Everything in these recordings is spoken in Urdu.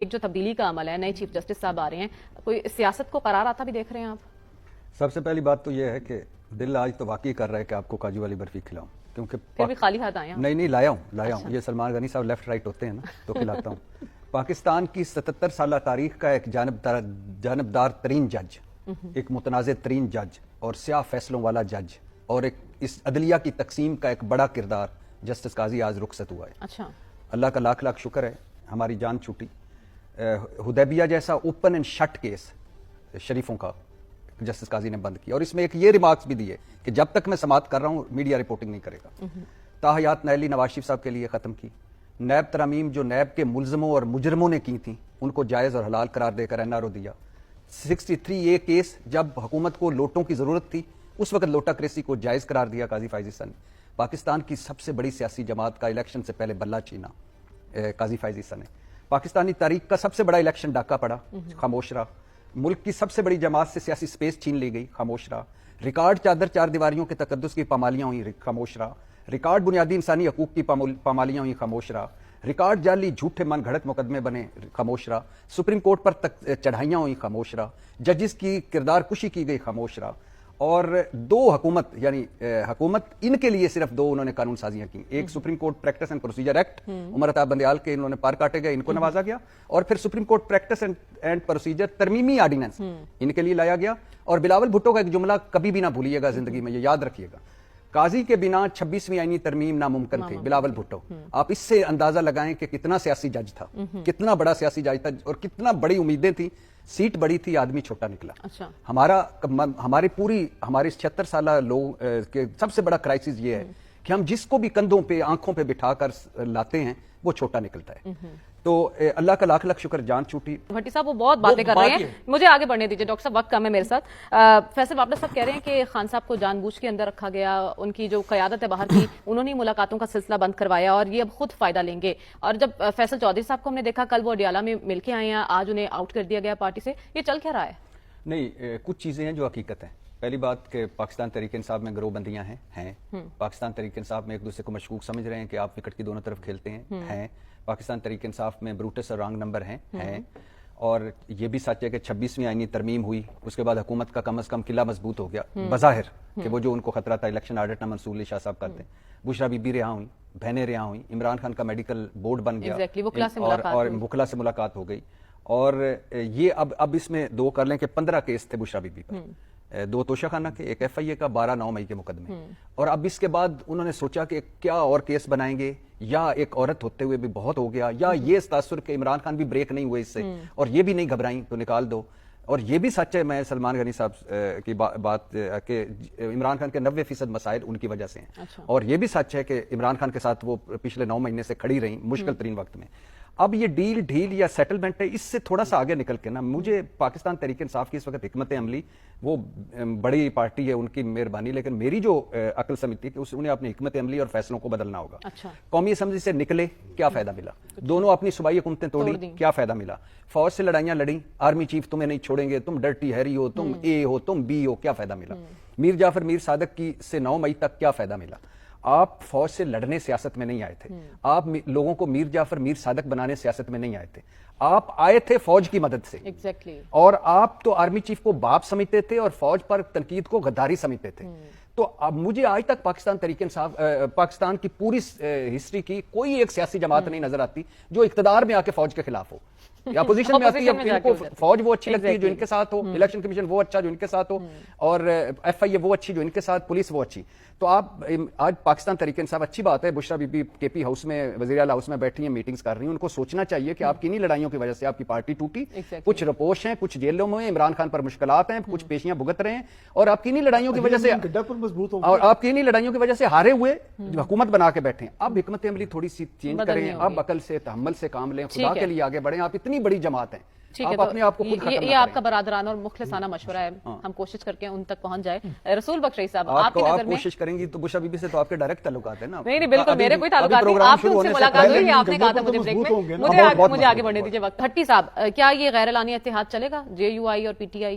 ایک جو تبدیلی کا عمل ہے، نئے چیف جسٹس صاحب آ رہے ہیں، کوئی سیاست کو قرار آتا بھی دیکھ رہے ہیں آپ؟ سب سے پہلی بات تو یہ ہے کہ دل آج تو واقعی کر رہا ہے کہ آپ کو کاجو والی برفی کھلاؤں، کیونکہ پھر بھی خالی ہاتھ آئے ہیں؟ نہیں لایا ہوں یہ سلمان غنی صاحب لیفٹ رائٹ ہوتے ہیں نا تو کھلاتا ہوں۔ پاکستان کی 77 سالہ تاریخ کا ایک جانبدار ترین جج، ایک متنازع ترین جج اور سیاہ فیصلوں والا جج اور ایک اس عدلیہ کی تقسیم کا ایک بڑا کردار جسٹس قاضی آج رخصت ہوا ہے۔ اچھا، اللہ کا لاکھ لاکھ شکر ہے ہماری جان چھوٹی۔ حدیبیہ جیسا اوپن اینڈ شٹ کیس شریفوں کا جسٹس قاضی نے بند کیا، اور اس میں ایک یہ ریمارکس بھی دیے کہ جب تک میں سماعت کر رہا ہوں میڈیا رپورٹنگ نہیں کرے گا۔ تاحیات نیلی نواز شریف صاحب کے لیے ختم کی۔ نیب ترامیم جو نیب کے ملزموں اور مجرموں نے کی تھیں ان کو جائز اور حلال قرار دے کر این آر او دیا۔ 63A کیس جب حکومت کو لوٹوں کی ضرورت تھی اس وقت لوٹا کریسی کو جائز قرار دیا قاضی فائز حسن نے۔ پاکستان کی سب سے بڑی سیاسی جماعت کا الیکشن سے پہلے بلہ چھینا قاضی فائز حسن نے۔ پاکستانی تاریخ کا سب سے بڑا الیکشن ڈاکہ پڑا، خاموش رہا۔ ملک کی سب سے بڑی جماعت سے سیاسی سپیس چھین لی گئی، خاموش رہا۔ ریکارڈ چادر چار دیواریوں کے تقدس کی پامالیاں ہوئی، خاموش رہا۔ ریکارڈ بنیادی انسانی حقوق کی پامالیاں ہوئی، خاموش رہا۔ ریکارڈ جعلی جھوٹے من گھڑت مقدمے بنے، خاموش رہا۔ سپریم کورٹ پر چڑھائیاں ہوئی، خاموش رہا۔ ججز کی کردار کشی کی گئی، خاموش رہا۔ اور دو حکومت یعنی حکومت ان کے لیے صرف دو انہوں نے قانون سازیاں کی، ایک supreme court practice and procedure act Umar Ata Bandial کے انہوں نے پار کاٹے گئے، ان کو نوازا گیا، اور پھر supreme court practice and procedure ترمیمی آرڈیننس ان کے لیے لایا گیا۔ اور بلاول بھٹو کا ایک جملہ کبھی بھی نہ بھولیے گا زندگی میں، یہ یاد رکھیے گا، قاضی کے بنا 26ویں آئینی ترمیم ناممکن تھی۔ بلاول بھٹو، آپ اس سے اندازہ لگائیں کہ کتنا سیاسی جج تھا، کتنا بڑا سیاسی جج تھا، اور کتنا بڑی امیدیں تھیں۔ سیٹ بڑی تھی، آدمی چھوٹا نکلا۔ ہماری 76 سالہ لوگ کے سب سے بڑا کرائسس یہ ہے کہ ہم جس کو بھی کندھوں پہ آنکھوں پہ بٹھا کر لاتے ہیں وہ چھوٹا نکلتا ہے۔ تو اللہ کا لاکھ لاکھ شکر، جان چھوٹی۔ بھٹی صاحب وہ بہت باتیں کر رہے ہیں، مجھے آگے بڑھنے دیجیے ڈاکٹر صاحب، وقت کم ہے میرے ساتھ۔ فیصل بابلا صاحب کہہ رہے ہیں کہ خان صاحب کو جان بوجھ کے اندر رکھا گیا، ان کی جو قیادت ہے باہر کی انہوں نے ملاقاتوں کا سلسلہ بند کروایا اور یہ اب خود فائدہ لیں گے۔ اور جب فیصل چودھری صاحب کو ہم نے دیکھا کل وہ اڈیالہ میں مل کے آئے ہیں، آج انہیں آؤٹ کر دیا گیا پارٹی سے، یہ چل کیا رہا ہے؟ نہیں، کچھ چیزیں ہیں جو حقیقت ہیں۔ پہلی بات کہ پاکستان تحریک انصاف میں گروہ بندیاں ہیں۔ پاکستان تحریک انصاف میں ایک دوسرے کو مشکوک سمجھ رہے ہیں کہ آپ وکٹ کی دونوں طرف کھیلتے ہیں۔ پاکستان تحریک انصاف میں بروٹس اور رانگ نمبر ہیں۔ اور یہ بھی سچ ہے کہ 26ویں آئینی ترمیم ہوئی، اس کے بعد حکومت کا کم از کم قلعہ مضبوط ہو گیا بظاہر، کہ وہ جو ان کو خطرہ تھا الیکشن آڈٹ نہ منصور علی شاہ صاحب کرتے ہیں، بشرا بی بی رہا ہوئی، بہنیں رہا ہوئیں، عمران خان کا میڈیکل بورڈ بن گیا، اور وکلا سے ملاقات ہو گئی۔ اور یہ اب اس میں دو کر لیں کہ 15 کیس تھے بشرا بی بی پر، 2 توشہ خانہ کے، ایک ایف آئی اے کا، 12 9 مئی کے مقدمے۔ اور اب اس کے بعد انہوں نے سوچا کہ کیا اور کیس بنائیں گے، یا ایک عورت ہوتے ہوئے بھی بہت ہو گیا، یا یہ تاثر کہ عمران خان بھی بریک نہیں ہوئے اس سے اور یہ بھی نہیں گھبرائیں تو نکال دو۔ اور یہ بھی سچ ہے، میں سلمان غنی صاحب کی بات کہ عمران خان کے 90% مسائل ان کی وجہ سے ہیں، اور یہ بھی سچ ہے کہ عمران خان کے ساتھ وہ پچھلے 9 مہینے سے کھڑی رہیں مشکل ترین وقت میں۔ اب یہ ڈیل یا سیٹلمنٹ ہے، اس سے تھوڑا سا آگے نکل کے نا، مجھے پاکستان تحریک انصاف کی اس وقت حکمت عملی، وہ بڑی پارٹی ہے ان کی مہربانی، لیکن میری جو عقل سمجھتی ہے کہ انہیں اپنی حکمت عملی اور فیصلوں کو بدلنا ہوگا۔ قومی اسمبلی سے نکلے، کیا فائدہ ملا؟ دونوں اپنی صوبائی حکومتیں توڑی، کیا فائدہ ملا؟ فوج سے لڑائیاں لڑیں، آرمی چیف تمہیں نہیں چھوڑیں گے، تم ڈرٹی ہیری ہو، تم اے ہو، تم بی ہو، کیا فائدہ ملا؟ میر جعفر میر صادق کی سے 9 مئی تک کیا فائدہ ملا؟ آپ فوج سے لڑنے سیاست میں نہیں آئے تھے، آپ لوگوں کو میر جعفر میر صادق بنانے سیاست میں نہیں آئے تھے، آپ آئے تھے فوج کی مدد سے۔ اور آپ تو آرمی چیف کو باپ سمجھتے تھے اور فوج پر تنقید کو غداری سمجھتے تھے۔ تو اب مجھے آج تک پاکستان تحریک انصاف، پاکستان کی پوری ہسٹری کی کوئی ایک سیاسی جماعت نہیں نظر آتی جو اقتدار میں آ کے فوج کے خلاف ہو، یا اپوزیشن میں آتی ہے، ان کو فوج وہ اچھی لگتی ہے جو ان کے ساتھ ہو، الیکشن کمیشن وہ اچھا جو ان کے ساتھ ہو، اور ایف آئی اے وہ اچھی جو ان کے ساتھ، پولیس وہ اچھی۔ تو آپ آج پاکستان تحریک انصاف، اچھی بات ہے بشرا بی بی کے پی ہاؤس میں، وزیر اعلیٰ ہاؤس میں بیٹھی ہیں، میٹنگز کر رہی ہیں، ان کو سوچنا چاہیے کہ آپ کی انہی لڑائیوں کی وجہ سے آپ کی پارٹی ٹوٹی، کچھ رپوش ہیں، کچھ جیلوں میں، عمران خان پر مشکلات ہیں، کچھ پیشیاں بھگت رہے ہیں، اور آپ کی انہی لڑائیوں کی وجہ سے، اور آپ کی انہی لڑائیوں کی وجہ سے ہارے ہوئے حکومت بنا کے بیٹھے ہیں۔ اب حکمت عملی تھوڑی سی چینج کریں، اب عقل سے تحمل سے کام لیں، خدا کے لیے آگے بڑھیں، آپ اتنی بڑی جماعت ہیں، آپ اپنے آپ کو خود ختم نہ کریں۔ یہ آپ کا برادرانہ اور مخلصانہ مشورہ ہے، ہم کوشش کر کے ان تک پہنچ جائے۔ رسول بخش رئیس صاحب، آپ کی نظر میں کوشش کریں گی تو بشرا بی بی سے تو آپ کے ڈائریکٹ تعلقات ہیں نا؟ نہیں بالکل، میرے کوئی تعلقات نہیں، آپ کی ان سے ملاقات ہوئی، آپ نے کہا تھا مجھے بریک میں، مجھے آگے بڑھنے دیجیے وقت۔ بھٹی صاحب، کیا یہ غیر اعلانی اتحاد چلے گا جے یو آئی اور پی ٹی آئی؟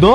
9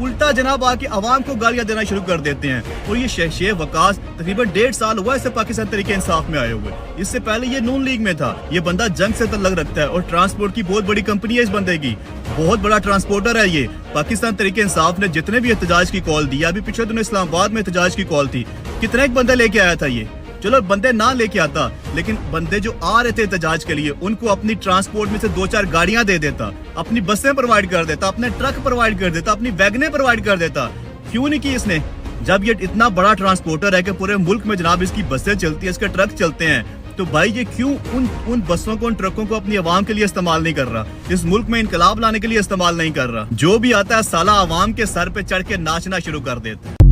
الٹا جناب آ کے عوام کو گالیاں دینا شروع کر دیتے ہیں. اور یہ شیخ وقاص تقریباً 1.5 سال ہوا اسے پاکستان تحریک انصاف میں آئے ہوئے. اس سے پہلے یہ نون لیگ میں تھا. یہ بندہ جنگ سے تعلق رکھتا ہے اور ٹرانسپورٹ کی بہت بڑی کمپنی ہے اس بندے کی, بہت بڑا ٹرانسپورٹر ہے یہ. پاکستان تحریک انصاف نے جتنے بھی احتجاج کی کال دی, ابھی پچھلے دنوں اسلام آباد میں احتجاج کی کال تھی, کتنے ایک بندے لے کے آیا تھا یہ. چلو بندے نہ لے کے آتا, لیکن بندے جو آ رہے تھے احتجاج کے لیے ان کو اپنی ٹرانسپورٹ میں سے 2-4 گاڑیاں دے دیتا, اپنی بسیں پرووائڈ کر دیتا, اپنے ٹرک پرووائڈ کر دیتا, اپنی ویگنیں پرووائڈ کر دیتا. کیوں نہیں کی اس نے؟ جب یہ اتنا بڑا ٹرانسپورٹر ہے کہ پورے ملک میں جناب اس کی بسیں چلتی ہیں, اس کے ٹرک چلتے ہیں, تو بھائی یہ کیوں ان بسوں کو, ان ٹرکوں کو اپنی عوام کے لیے استعمال نہیں کر رہا, اس ملک میں انقلاب لانے کے لیے استعمال نہیں کر رہا. جو بھی آتا ہے سالہ عوام کے سر پہ چڑھ کے ناچنا شروع کر دیتا ہے.